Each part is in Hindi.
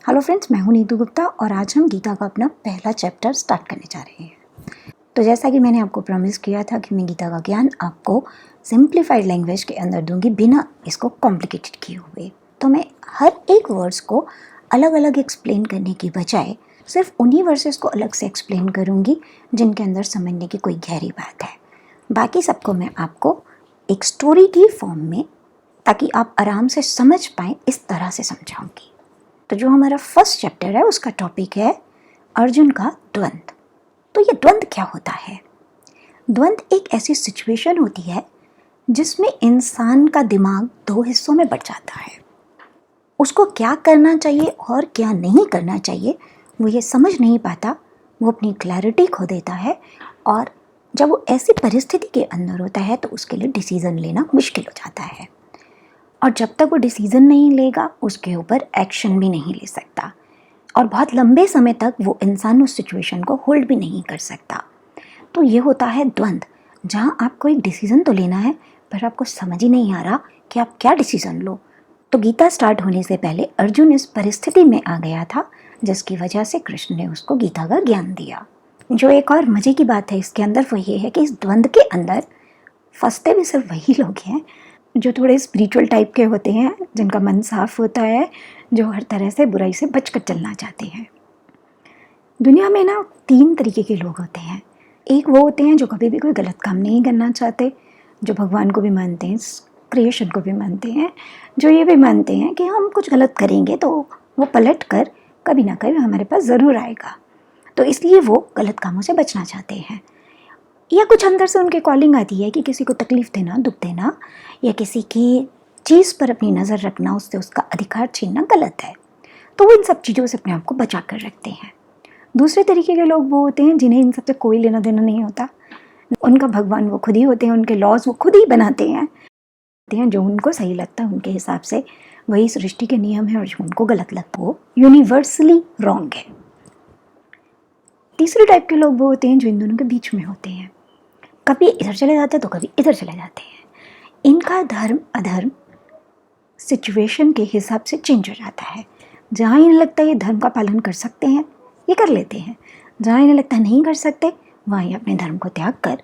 हेलो फ्रेंड्स, मैं हूं नीतू गुप्ता और आज हम गीता का अपना पहला चैप्टर स्टार्ट करने जा रहे हैं। तो जैसा कि मैंने आपको प्रॉमिस किया था कि मैं गीता का ज्ञान आपको सिंप्लीफाइड लैंग्वेज के अंदर दूंगी, बिना इसको कॉम्प्लिकेटेड किए हुए। तो मैं हर एक वर्ड्स को अलग अलग एक्सप्लेन करने की बजाय सिर्फ उन्हीं वर्सेस को अलग से एक्सप्लेन करूँगी जिनके अंदर समझने की कोई गहरी बात है। बाकी सबको मैं आपको एक स्टोरी की फॉर्म में, ताकि आप आराम से समझ पाएँ, इस तरह से समझाऊंगी। तो जो हमारा फर्स्ट चैप्टर है उसका टॉपिक है अर्जुन का द्वंद। तो ये द्वंद क्या होता है? द्वंद एक ऐसी सिचुएशन होती है जिसमें इंसान का दिमाग दो हिस्सों में बट जाता है। उसको क्या करना चाहिए और क्या नहीं करना चाहिए वो ये समझ नहीं पाता, वो अपनी क्लैरिटी खो देता है, और जब वो ऐसी परिस्थिति के अंदर होता है तो उसके लिए डिसीज़न लेना मुश्किल हो जाता है। और जब तक वो डिसीज़न नहीं लेगा उसके ऊपर एक्शन भी नहीं ले सकता, और बहुत लंबे समय तक वो इंसान उस सिचुएशन को होल्ड भी नहीं कर सकता। तो ये होता है द्वंद, जहाँ आपको एक डिसीज़न तो लेना है पर आपको समझ ही नहीं आ रहा कि आप क्या डिसीज़न लो। तो गीता स्टार्ट होने से पहले अर्जुन इस परिस्थिति में आ गया था जिसकी वजह से कृष्ण ने उसको गीता का ज्ञान दिया। जो एक और मज़े की बात है इसके अंदर वो ये है कि इस द्वंद के अंदर फंसते भी सिर्फ वही लोग हैं जो थोड़े स्पिरिचुअल टाइप के होते हैं, जिनका मन साफ होता है, जो हर तरह से बुराई से बचकर चलना चाहते हैं। दुनिया में ना 3 तरीके के लोग होते हैं। एक वो होते हैं जो कभी भी कोई गलत काम नहीं करना चाहते, जो भगवान को भी मानते हैं, क्रिएशन को भी मानते हैं, जो ये भी मानते हैं कि हम कुछ गलत करेंगे तो वो पलट कर कभी ना कभी हमारे पास ज़रूर आएगा, तो इसलिए वो गलत कामों से बचना चाहते हैं। या कुछ अंदर से उनकी कॉलिंग आती है कि किसी को तकलीफ़ देना, दुख देना, या किसी की चीज़ पर अपनी नज़र रखना, उससे उसका अधिकार छीनना गलत है। तो वो इन सब चीज़ों से अपने आप को बचा कर रखते हैं। दूसरे तरीके के लोग वो होते हैं जिन्हें इन सब से कोई लेना देना नहीं होता। उनका भगवान वो खुद ही होते हैं, उनके लॉज वो खुद ही बनाते हैं, जो उनको सही लगता है उनके हिसाब से वही सृष्टि के नियम है, और जो उनको गलत लगता है वो यूनिवर्सली रॉन्ग है। तीसरे टाइप के लोग वो होते हैं जो इन दोनों के बीच में होते हैं, कभी इधर चले जाते हैं तो कभी इधर चले जाते हैं। इनका धर्म अधर्म सिचुएशन के हिसाब से चेंज हो जाता है। जहाँ इन्हें लगता है ये धर्म का पालन कर सकते हैं ये कर लेते हैं, जहाँ इन्हें लगता है नहीं कर सकते वहाँ ये अपने धर्म को त्याग कर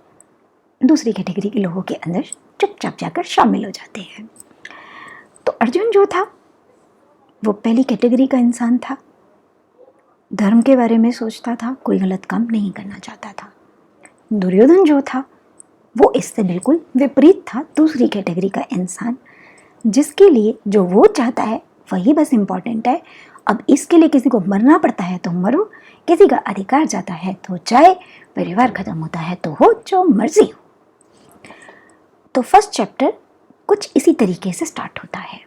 दूसरी कैटेगरी के लोगों के अंदर चुपचाप जाकर शामिल हो जाते हैं। तो अर्जुन जो था वो पहली कैटेगरी का इंसान था, धर्म के बारे में सोचता था, कोई गलत काम नहीं करना चाहता था। दुर्योधन जो था वो इससे बिल्कुल विपरीत था, दूसरी कैटेगरी का इंसान, जिसके लिए जो वो चाहता है वही बस इम्पॉर्टेंट है। अब इसके लिए किसी को मरना पड़ता है तो मरो, किसी का अधिकार जाता है तो जाए, परिवार खत्म होता है तो हो, जो मर्जी हो। तो फर्स्ट चैप्टर कुछ इसी तरीके से स्टार्ट होता है।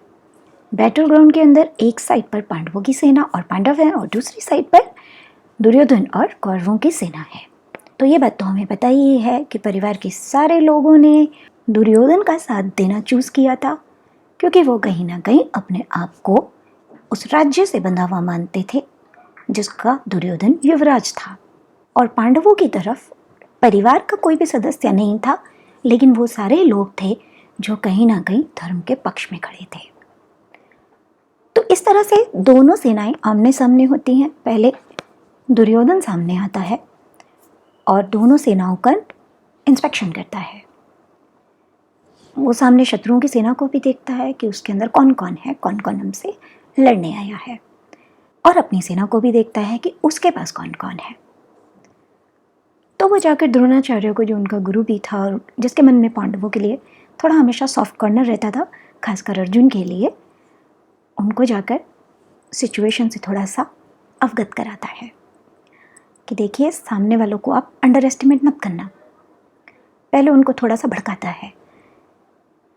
बैटल ग्राउंड के अंदर एक साइड पर पांडवों की सेना और पांडव हैं, और दूसरी साइड पर दुर्योधन और कौरवों की सेना है। तो ये बात तो हमें पता ही है कि परिवार के सारे लोगों ने दुर्योधन का साथ देना चूज़ किया था, क्योंकि वो कहीं ना कहीं अपने आप को उस राज्य से बंधा हुआ मानते थे जिसका दुर्योधन युवराज था। और पांडवों की तरफ परिवार का कोई भी सदस्य नहीं था, लेकिन वो सारे लोग थे जो कहीं ना कहीं धर्म के पक्ष में खड़े थे। तो इस तरह से दोनों सेनाएं आमने सामने होती हैं। पहले दुर्योधन सामने आता है और दोनों सेनाओं का इंस्पेक्शन करता है। वो सामने शत्रुओं की सेना को भी देखता है कि उसके अंदर कौन कौन है, कौन कौन हमसे लड़ने आया है, और अपनी सेना को भी देखता है कि उसके पास कौन कौन है। तो वो जाकर द्रोणाचार्य को, जो उनका गुरु भी था और जिसके मन में पांडवों के लिए थोड़ा हमेशा सॉफ्ट कॉर्नर रहता था, खासकर अर्जुन के लिए, उनको जाकर सिचुएशन से थोड़ा सा अवगत कराता है कि देखिए, सामने वालों को आप अंडर एस्टिमेट मत करना। पहले उनको थोड़ा सा भड़काता है,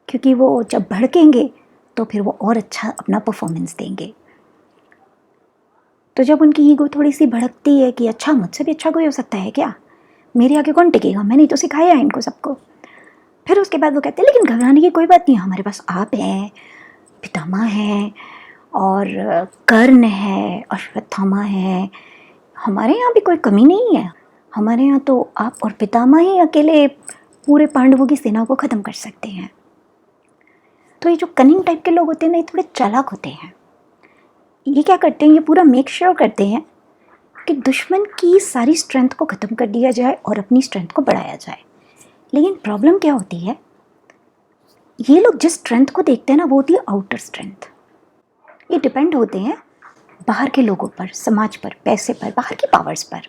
क्योंकि वो जब भड़केंगे तो फिर वो और अच्छा अपना परफॉर्मेंस देंगे। तो जब उनकी ईगो थोड़ी सी भड़कती है कि अच्छा, मुझसे भी अच्छा कोई हो सकता है क्या, मेरे आगे कौन टिकेगा, मैंने ही तो सिखाया है इनको सबको, फिर उसके बाद वो कहते हैं लेकिन घबराने की कोई बात नहीं, हमारे पास आप हैं, पितामह हैं, और कर्ण है, अश्वत्थामा है, हमारे यहाँ भी कोई कमी नहीं है। हमारे यहाँ तो आप और पितामह ही अकेले पूरे पांडवों की सेना को ख़त्म कर सकते हैं। तो ये जो कनिंग टाइप के लोग होते हैं ना, ये थोड़े चालाक होते हैं। ये क्या करते हैं, ये पूरा मेक श्योर करते हैं कि दुश्मन की सारी स्ट्रेंथ को ख़त्म कर दिया जाए और अपनी स्ट्रेंथ को बढ़ाया जाए। लेकिन प्रॉब्लम क्या होती है, ये लोग जिस स्ट्रेंथ को देखते हैं ना, वो होती है आउटर स्ट्रेंथ। ये डिपेंड होते हैं बाहर के लोगों पर, समाज पर, पैसे पर, बाहर की पावर्स पर।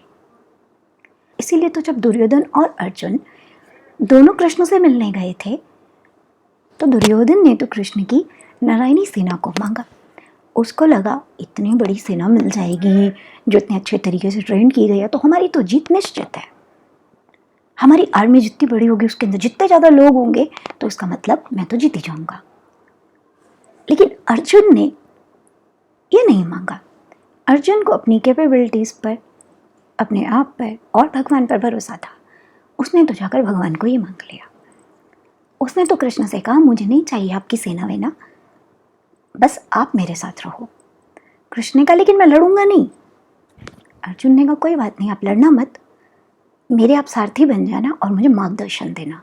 इसीलिए तो जब दुर्योधन और अर्जुन दोनों कृष्ण से मिलने गए थे, तो दुर्योधन ने तो कृष्ण की नारायणी सेना को मांगा। उसको लगा इतनी बड़ी सेना मिल जाएगी जो इतने अच्छे तरीके से ट्रेन की गई है, तो हमारी तो जीत निश्चित है। हमारी आर्मी जितनी बड़ी होगी, उसके अंदर जितने ज़्यादा लोग होंगे, तो इसका मतलब मैं तो जीत ही जाऊंगा। लेकिन अर्जुन ने ये नहीं मांगा। अर्जुन को अपनी कैपेबिलिटीज़ पर, अपने आप पर और भगवान पर भरोसा था। उसने तो जाकर भगवान को ही मांग लिया। उसने तो कृष्ण से कहा, मुझे नहीं चाहिए आपकी सेना वेना, बस आप मेरे साथ रहो। कृष्ण ने कहा, लेकिन मैं लड़ूंगा नहीं। अर्जुन ने कहा, कोई बात नहीं, आप लड़ना मत, मेरे आप सारथी बन जाना और मुझे मार्गदर्शन देना।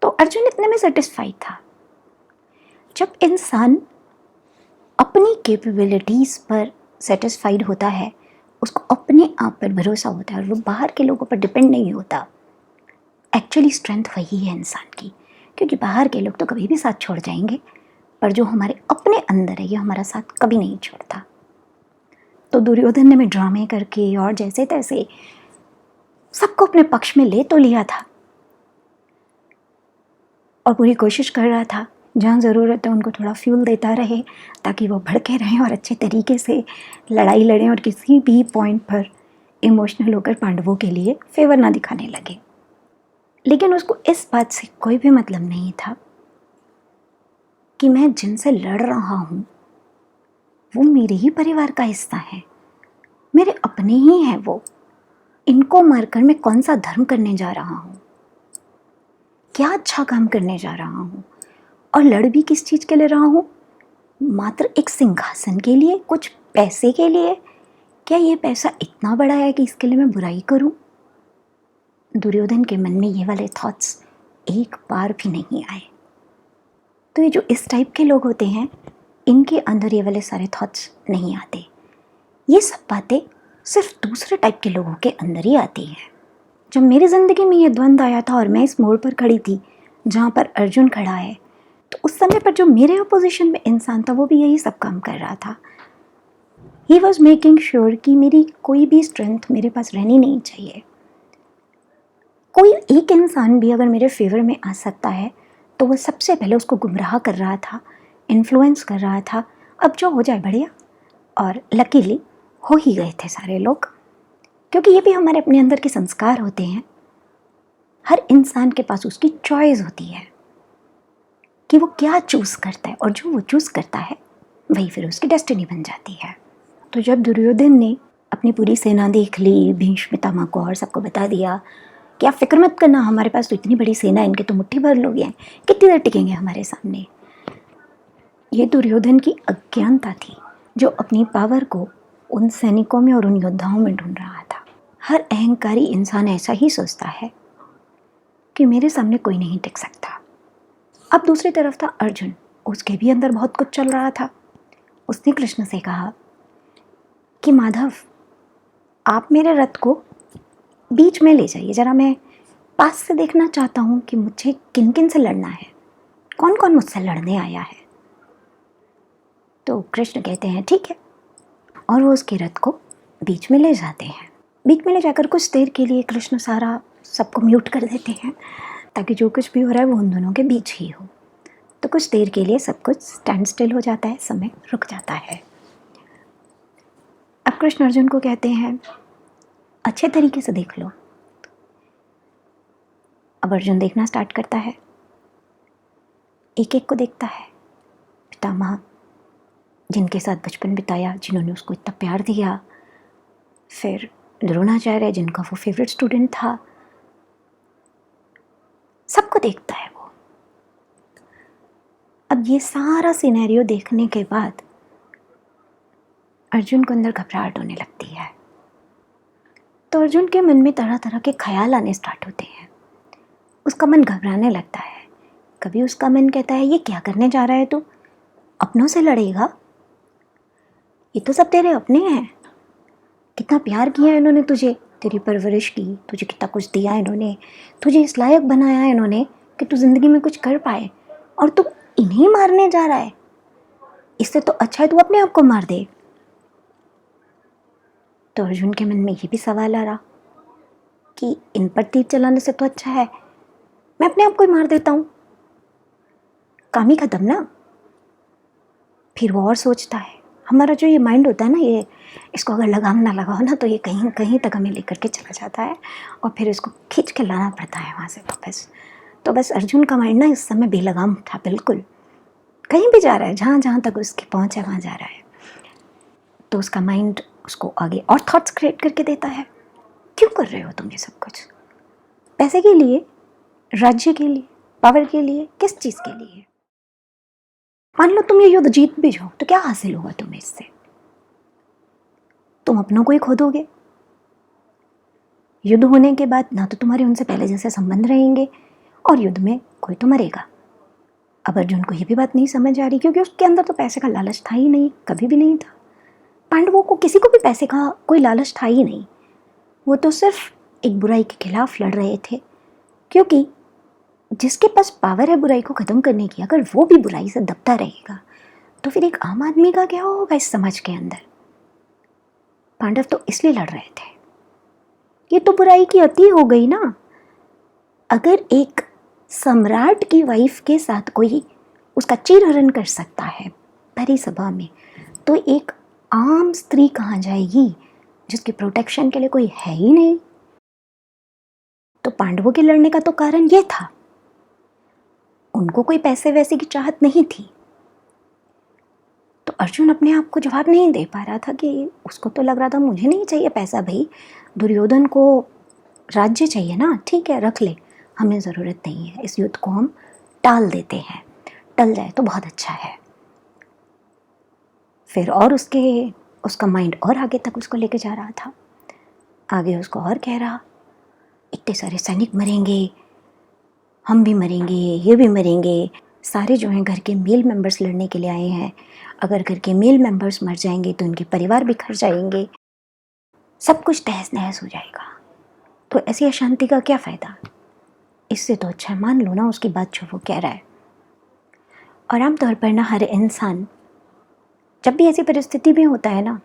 तो अर्जुन इतने में सेटिस्फाइड था। जब इंसान अपनी कैपेबिलिटीज़ पर सेटिस्फाइड होता है, उसको अपने आप पर भरोसा होता है और वो बाहर के लोगों पर डिपेंड नहीं होता। एक्चुअली स्ट्रेंथ वही है इंसान की, क्योंकि बाहर के लोग तो कभी भी साथ छोड़ जाएंगे, पर जो हमारे अपने अंदर है, ये हमारा साथ कभी नहीं छोड़ता। तो दुर्योधन ने में ड्रामे करके और जैसे तैसे सबको अपने पक्ष में ले तो लिया था और पूरी कोशिश कर रहा था जहाँ ज़रूरत है उनको थोड़ा फ्यूल देता रहे, ताकि वो भड़के रहें और अच्छे तरीके से लड़ाई लड़ें और किसी भी पॉइंट पर इमोशनल होकर पांडवों के लिए फेवर ना दिखाने लगे। लेकिन उसको इस बात से कोई भी मतलब नहीं था कि मैं जिनसे लड़ रहा हूँ वो मेरे ही परिवार का हिस्सा है, मेरे अपने ही हैं वो। इनको मारकर मैं कौन सा धर्म करने जा रहा हूँ, क्या अच्छा काम करने जा रहा हूँ, और लड़ भी किस चीज़ के लिए रहा हूँ? मात्र एक सिंहासन के लिए, कुछ पैसे के लिए? क्या ये पैसा इतना बड़ा है कि इसके लिए मैं बुराई करूँ? दुर्योधन के मन में ये वाले थॉट्स एक बार भी नहीं आए। तो ये जो इस टाइप के लोग होते हैं, इनके अंदर ये वाले सारे थॉट्स नहीं आते। ये सब बातें सिर्फ दूसरे टाइप के लोगों के अंदर ही आती हैं। जब मेरी ज़िंदगी में ये द्वंद्व आया था और मैं इस मोड़ पर खड़ी थी जहाँ पर अर्जुन खड़ा है, तो उस समय पर जो मेरे अपोजिशन में इंसान था वो भी यही सब काम कर रहा था। ही वॉज मेकिंग श्योर कि मेरी कोई भी स्ट्रेंथ मेरे पास रहनी नहीं चाहिए। कोई एक इंसान भी अगर मेरे फेवर में आ सकता है तो वो सबसे पहले उसको गुमराह कर रहा था, इन्फ्लुएंस कर रहा था। अब जो हो जाए बढ़िया, और लकीली हो ही गए थे सारे लोग, क्योंकि ये भी हमारे अपने अंदर के संस्कार होते हैं। हर इंसान के पास उसकी चॉइस होती है कि वो क्या चूज़ करता है, और जो वो चूज़ करता है वही फिर उसकी डेस्टिनी बन जाती है। तो जब दुर्योधन ने अपनी पूरी सेना देख ली, भीष्म पितामह को और सबको बता दिया कि आप फिक्र मत करना, हमारे पास तो इतनी बड़ी सेना है, इनके तो मुट्ठी भर लोग हैं, कितनी देर टिकेंगे हमारे सामने। ये दुर्योधन की अज्ञानता थी जो अपनी पावर को उन सैनिकों में और उन योद्धाओं में ढूंढ रहा था। हर अहंकारी इंसान ऐसा ही सोचता है कि मेरे सामने कोई नहीं टिक सकता। अब दूसरी तरफ था अर्जुन, उसके भी अंदर बहुत कुछ चल रहा था। उसने कृष्ण से कहा कि माधव, आप मेरे रथ को बीच में ले जाइए, ज़रा मैं पास से देखना चाहता हूँ कि मुझे किन किन से लड़ना है, कौन कौन मुझसे लड़ने आया है। तो कृष्ण कहते हैं ठीक है, और वो उसके रथ को बीच में ले जाते हैं। बीच में ले जाकर कुछ देर के लिए कृष्ण सारा सबको म्यूट कर देते हैं, ताकि जो कुछ भी हो रहा है वो उन दोनों के बीच ही हो। तो कुछ देर के लिए सब कुछ स्टैंड स्टिल हो जाता है, समय रुक जाता है। अब कृष्ण अर्जुन को कहते हैं अच्छे तरीके से देख लो। अब अर्जुन देखना स्टार्ट करता है, एक एक को देखता है। पितामह जिनके साथ बचपन बिताया, जिन्होंने उसको इतना प्यार दिया, फिर द्रोणाचार्य जिनका वो फेवरेट स्टूडेंट था, सबको देखता है वो। अब ये सारा सिनेरियो देखने के बाद अर्जुन को अंदर घबराहट होने लगती है। तो अर्जुन के मन में तरह तरह के ख्याल आने स्टार्ट होते हैं। उसका मन घबराने लगता है। कभी उसका मन कहता है ये क्या करने जा रहा है तू, अपनों से लड़ेगा, ये तो सब तेरे अपने हैं, कितना प्यार किया इन्होंने तुझे, तेरी परवरिश की, तुझे कितना कुछ दिया इन्होंने, तुझे इस लायक बनाया इन्होंने कि तू ज़िंदगी में कुछ कर पाए, और तू इन्हीं मारने जा रहा है। इससे तो अच्छा है तू अपने आप को मार दे। तो अर्जुन के मन में ये भी सवाल आ रहा कि इन पर तीर चलाने से तो अच्छा है मैं अपने आप को ही मार देता हूँ, काम ही खत्म ना। फिर वो और सोचता है, हमारा जो ये माइंड होता है ना, ये इसको अगर लगाम ना लगाओ ना तो ये कहीं कहीं तक हमें लेकर के चला जाता है और फिर इसको खींच के लाना पड़ता है वहाँ से वापस। तो बस अर्जुन का माइंड ना इस समय बेलगाम था, बिल्कुल कहीं भी जा रहा है, जहाँ जहाँ तक उसकी पहुँच है वहाँ जा रहा है। तो उसका माइंड उसको आगे और थॉट्स क्रिएट करके देता है, क्यों कर रहे हो तुम ये सब कुछ, पैसे के लिए, राज्य के लिए, पावर के लिए, किस चीज़ के लिए? मान लो तुम ये युद्ध जीत भी जाओ तो क्या हासिल होगा तुम्हें इससे? तुम अपनों को ही खो दोगे। युद्ध होने के बाद ना तो तुम्हारे उनसे पहले जैसे संबंध रहेंगे और युद्ध में कोई तो मरेगा। अब अर्जुन को ये भी बात नहीं समझ आ रही क्योंकि उसके अंदर तो पैसे का लालच था ही नहीं, कभी भी नहीं था। पांडवों को किसी को भी पैसे का कोई लालच था ही नहीं। वो तो सिर्फ एक बुराई के खिलाफ लड़ रहे थे, क्योंकि जिसके पास पावर है बुराई को ख़त्म करने की, अगर वो भी बुराई से दबता रहेगा तो फिर एक आम आदमी का क्या होगा इस समाज के अंदर। पांडव तो इसलिए लड़ रहे थे। ये तो बुराई की अति हो गई ना। अगर एक सम्राट की वाइफ के साथ कोई उसका चीरहरण कर सकता है भरी सभा में, तो एक आम स्त्री कहाँ जाएगी जिसकी प्रोटेक्शन के लिए कोई है ही नहीं। तो पांडवों के लड़ने का तो कारण ये था, उनको कोई पैसे वैसे की चाहत नहीं थी। तो अर्जुन अपने आप को जवाब नहीं दे पा रहा था कि उसको तो लग रहा था मुझे नहीं चाहिए पैसा भाई, दुर्योधन को राज्य चाहिए ना, ठीक है रख ले, हमें ज़रूरत नहीं है, इस युद्ध को हम टाल देते हैं, टल जाए तो बहुत अच्छा है। फिर और उसका माइंड और आगे तक उसको लेके जा रहा था, आगे उसको और कह रहा इतने सारे सैनिक मरेंगे, हम भी मरेंगे, ये भी मरेंगे, सारे जो हैं घर के मेल मेंबर्स लड़ने के लिए आए हैं, अगर घर के मेल मेंबर्स मर जाएंगे तो उनके परिवार बिखर जाएंगे, सब कुछ तहस नहस हो जाएगा, तो ऐसी अशांति का क्या फ़ायदा। इससे तो अच्छा मान लो ना उसकी बात जो वो कह रहा है। और आमतौर पर ना हर इंसान जब भी ऐसी परिस्थिति में होता है ना,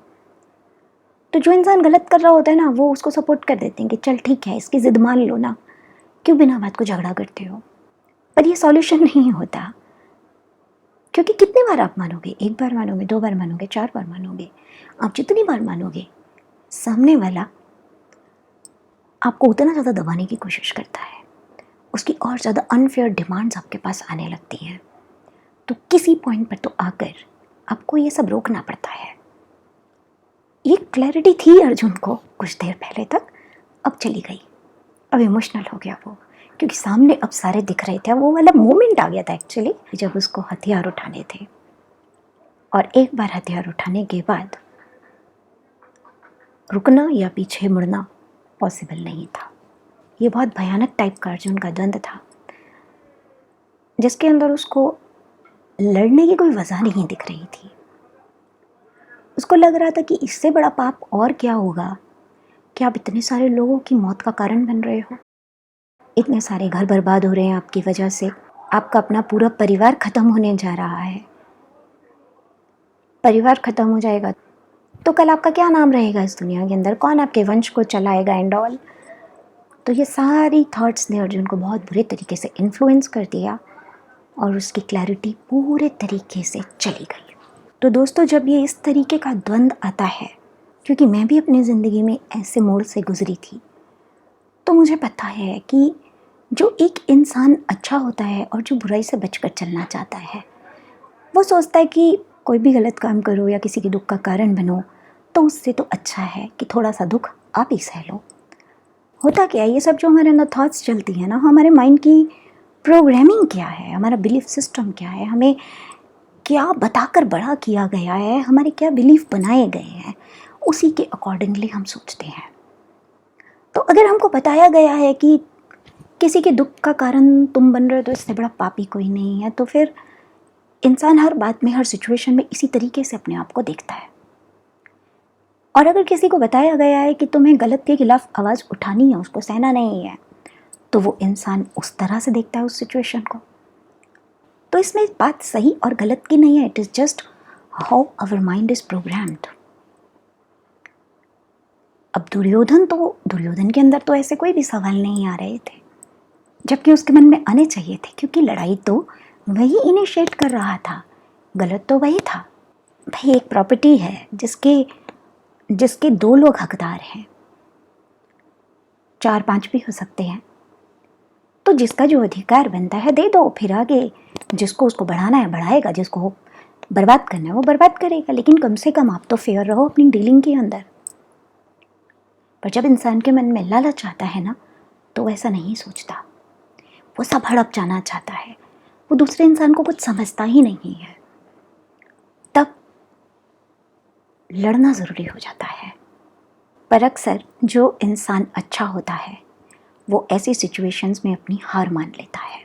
तो जो इंसान गलत कर रहा होता है ना वो उसको सपोर्ट कर देते हैं कि चल ठीक है इसकी ज़िद मान लो ना, क्यों बिना बात को झगड़ा करते हो। पर ये सॉल्यूशन नहीं होता, क्योंकि कितनी बार आप मानोगे, एक बार मानोगे, 2 बार मानोगे, 4 बार मानोगे, आप जितनी बार मानोगे सामने वाला आपको उतना ज़्यादा दबाने की कोशिश करता है, उसकी और ज़्यादा अनफेयर डिमांड्स आपके पास आने लगती हैं। तो किसी पॉइंट पर तो आकर आपको ये सब रोकना पड़ता है। ये क्लैरिटी थी अर्जुन को कुछ देर पहले तक, अब चली गई, अब इमोशनल हो गया वो, क्योंकि सामने अब सारे दिख रहे थे। वो वाला मोमेंट आ गया था एक्चुअली जब उसको हथियार उठाने थे, और एक बार हथियार उठाने के बाद रुकना या पीछे मुड़ना पॉसिबल नहीं था। ये बहुत भयानक टाइप का अर्जुन का द्वंद था, जिसके अंदर उसको लड़ने की कोई वजह नहीं दिख रही थी। उसको लग रहा था कि इससे बड़ा पाप और क्या होगा कि आप इतने सारे लोगों की मौत का कारण बन रहे हो, इतने सारे घर बर्बाद हो रहे हैं आपकी वजह से, आपका अपना पूरा परिवार ख़त्म होने जा रहा है। परिवार ख़त्म हो जाएगा तो कल आपका क्या नाम रहेगा इस दुनिया के अंदर, कौन आपके वंश को चलाएगा एंड ऑल। तो ये सारी थॉट्स ने अर्जुन को बहुत बुरे तरीके से इन्फ्लुएंस कर दिया और उसकी क्लैरिटी पूरे तरीके से चली गई। तो दोस्तों जब ये इस तरीके का द्वंद आता है, क्योंकि मैं भी अपनी ज़िंदगी में ऐसे मोड़ से गुजरी थी, तो मुझे पता है कि जो एक इंसान अच्छा होता है और जो बुराई से बचकर चलना चाहता है, वो सोचता है कि कोई भी गलत काम करो या किसी के दुख का कारण बनो तो उससे तो अच्छा है कि थोड़ा सा दुख आप ही सह लो। होता क्या है, ये सब जो हमारे अंदर थॉट्स चलती हैं ना, हमारे माइंड की प्रोग्रामिंग क्या है, हमारा बिलीफ सिस्टम क्या है, हमें क्या बताकर बड़ा किया गया है, हमारे क्या बिलीफ बनाए गए हैं, उसी के अकॉर्डिंगली हम सोचते हैं। तो अगर हमको बताया गया है कि किसी के दुख का कारण तुम बन रहे हो तो इससे बड़ा पापी कोई नहीं है, तो फिर इंसान हर बात में, हर सिचुएशन में इसी तरीके से अपने आप को देखता है। और अगर किसी को बताया गया है कि तुम्हें गलत के खिलाफ आवाज़ उठानी है, उसको सहना नहीं है, तो वो इंसान उस तरह से देखता है उस सिचुएशन को। तो इसमें बात सही और गलत की नहीं है, it is just how our mind is programmed. अब दुर्योधन के अंदर तो ऐसे कोई भी सवाल नहीं आ रहे थे, जबकि उसके मन में आने चाहिए थे, क्योंकि लड़ाई तो वही इनिशिएट कर रहा था, गलत तो वही था। भाई एक प्रॉपर्टी है जिसके 2 लोग हकदार हैं, 4-5 भी हो सकते हैं, तो जिसका जो अधिकार बनता है दे दो, फिर आगे जिसको उसको बढ़ाना है बढ़ाएगा, जिसको बर्बाद करना है वो बर्बाद करेगा, लेकिन कम से कम आप तो फेयर रहो अपनी डीलिंग के अंदर। पर जब इंसान के मन में लालच आता है ना, तो वैसा नहीं सोचता, वो सब हड़प जाना चाहता है, वो दूसरे इंसान को कुछ समझता ही नहीं है। तब लड़ना ज़रूरी हो जाता है। पर अक्सर जो इंसान अच्छा होता है वो ऐसी सिचुएशंस में अपनी हार मान लेता है।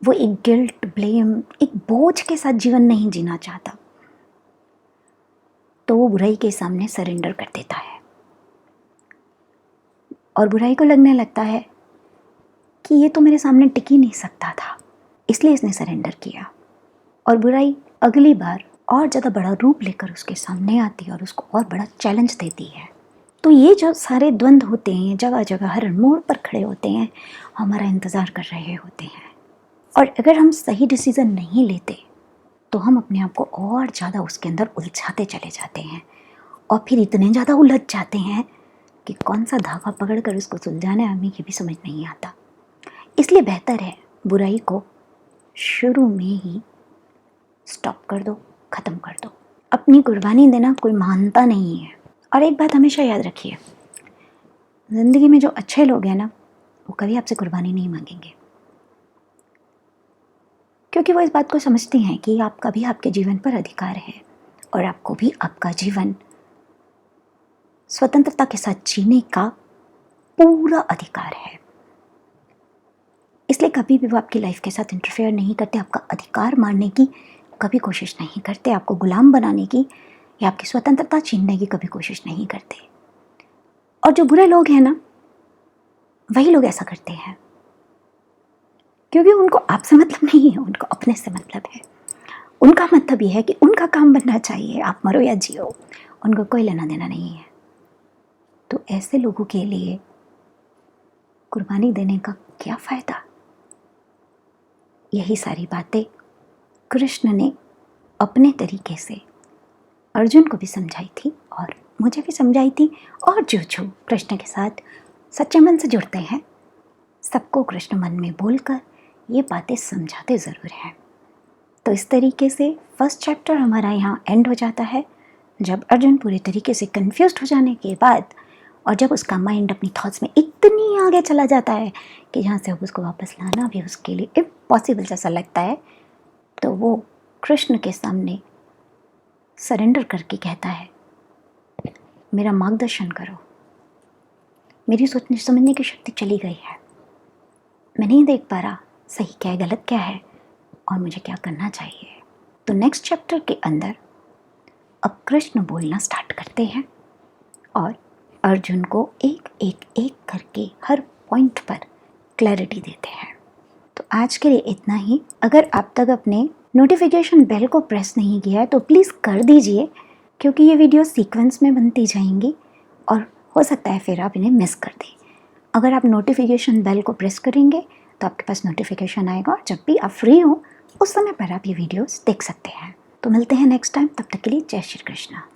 वो एक गिल्ट, ब्लेम, एक बोझ के साथ जीवन नहीं जीना चाहता, तो वो बुराई के सामने सरेंडर कर देता है। और बुराई को लगने लगता है कि ये तो मेरे सामने टिक ही नहीं सकता था, इसलिए इसने सरेंडर किया। और बुराई अगली बार और ज़्यादा बड़ा रूप लेकर उसके सामने आती है और उसको और बड़ा चैलेंज देती है। तो ये जो सारे द्वंद्व होते हैं, जगह जगह हर मोड़ पर खड़े होते हैं, हमारा इंतज़ार कर रहे होते हैं। और अगर हम सही डिसीज़न नहीं लेते तो हम अपने आप को और ज़्यादा उसके अंदर उलझाते चले जाते हैं, और फिर इतने ज़्यादा उलझ जाते हैं कि कौन सा धागा पकड़कर उसको सुलझाना है हमें ये भी समझ नहीं आता। इसलिए बेहतर है बुराई को शुरू में ही स्टॉप कर दो, ख़त्म कर दो। अपनी कुर्बानी देना कोई मानता नहीं है। और एक बात हमेशा याद रखिए, ज़िंदगी में जो अच्छे लोग हैं ना, वो कभी आपसे कुर्बानी नहीं मांगेंगे, क्योंकि वो इस बात को समझते हैं कि आपका भी आपके जीवन पर अधिकार है और आपको भी आपका जीवन स्वतंत्रता के साथ जीने का पूरा अधिकार है। इसलिए कभी भी वो आपकी लाइफ के साथ इंटरफेयर नहीं करते, आपका अधिकार मारने की कभी कोशिश नहीं करते, आपको गुलाम बनाने की या आपकी स्वतंत्रता छीनने की कभी कोशिश नहीं करते। और जो बुरे लोग हैं ना, वही लोग ऐसा करते हैं, क्योंकि उनको आपसे मतलब नहीं है, उनको अपने से मतलब है। उनका मतलब ये है कि उनका काम बनना चाहिए, आप मरो या जियो, उनको कोई लेना देना नहीं है। तो ऐसे लोगों के लिए कुर्बानी देने का क्या फ़ायदा? यही सारी बातें कृष्ण ने अपने तरीके से अर्जुन को भी समझाई थी और मुझे भी समझाई थी। और जो कृष्ण के साथ सच्चे मन से जुड़ते हैं, सबको कृष्ण मन में बोलकर ये बातें समझाते ज़रूर हैं। तो इस तरीके से फर्स्ट चैप्टर हमारा यहाँ एंड हो जाता है, जब अर्जुन पूरे तरीके से कंफ्यूज्ड हो जाने के बाद और जब उसका माइंड अपनी थॉट्स में इतनी आगे चला जाता है कि जहाँ से उसको वापस लाना भी उसके लिए इम्पॉसिबल जैसा लगता है, तो वो कृष्ण के सामने सरेंडर करके कहता है, मेरा मार्गदर्शन करो, मेरी सोचने समझने की शक्ति चली गई है, मैं नहीं देख पा रहा सही क्या है गलत क्या है और मुझे क्या करना चाहिए। तो नेक्स्ट चैप्टर के अंदर अब कृष्ण बोलना स्टार्ट करते हैं और अर्जुन को एक करके हर पॉइंट पर क्लैरिटी देते हैं। तो आज के लिए इतना ही। अगर आप तक अपने नोटिफिकेशन बेल को प्रेस नहीं किया है तो प्लीज़ कर दीजिए, क्योंकि ये वीडियो सीक्वेंस में बनती जाएंगी और हो सकता है फिर आप इन्हें मिस कर दें। अगर आप नोटिफिकेशन बेल को प्रेस करेंगे तो आपके पास नोटिफिकेशन आएगा और जब भी आप फ्री हो उस समय पर आप ये वीडियोस देख सकते हैं। तो मिलते हैं नेक्स्ट टाइम, तब तक के लिए जय श्री कृष्णा।